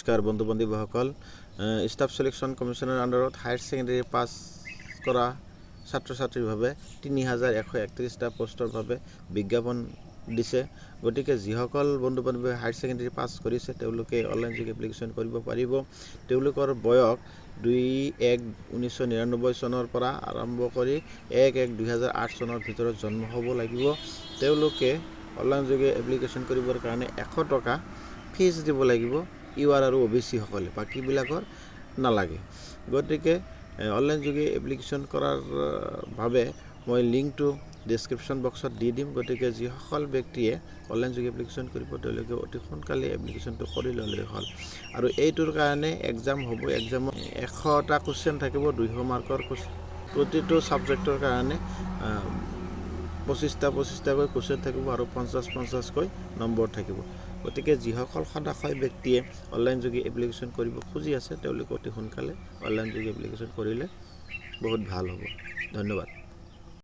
নমস্কাৰ বন্ধু বান্ধৱীসকল, ষ্টাফ সিলেকশ্যন কমিশ্যনৰ আণ্ডাৰত হায়াৰ ছেকেণ্ডেৰী পাছ কৰা ছাত্ৰ ছাত্ৰীৰ বাবে 3131টা পোষ্টৰ বাবে বিজ্ঞাপন দিছে। গতিকে যিসকল বন্ধু বান্ধৱী হায়াৰ ছেকেণ্ডেৰী পাছ কৰিছে তেওঁলোকে অনলাইন যোগে এপ্লিকেশ্যন কৰিব পাৰিব। তেওঁলোকৰ বয়স 2-1-1999 চনৰ পৰা আৰম্ভ কৰি 1-1-2008 চনৰ ভিতৰত জন্ম হ'ব লাগিব। তেওঁলোকে অনলাইন যোগে এপ্লিকেশ্যন কৰিবৰ কাৰণে 100 টকা ফিজ দিব লাগিব। ইউআৰ আৰু OBC সকলে, বাকীবিলাকৰ নালাগে। গতিকে অনলাইন যোগে এপ্লিকেশ্যন কৰাৰ বাবে মই লিংকটো ডেছক্ৰিপশ্যন বক্সত দি দিম। গতিকে যিসকল ব্যক্তিয়ে অনলাইন যোগে এপ্লিকেশ্যন কৰিব তেওঁলোকে অতি সোনকালে এপ্লিকেশ্যনটো কৰি ল'লেই হ'ল। আৰু এইটোৰ কাৰণে এক্সাম হ'ব। এক্সামত 100টা কুৱেশ্যন থাকিব, 200 মাৰ্কৰ প্ৰতিটো ছাবজেক্টৰ কাৰণে 25টা কুৱেশ্যন থাকিব আৰু 50-50কৈ নম্বৰ থাকিব। গতিকে যিসকল সদাশয় ব্যক্তিয়ে অনলাইন যোগে এপ্লিকেশ্যন কৰিব খুজি আছে তেওঁলোকে অতি সোনকালে অনলাইন যোগে এপ্লিকেশ্যন কৰিলে বহুত ভাল হ'ব। ধন্যবাদ।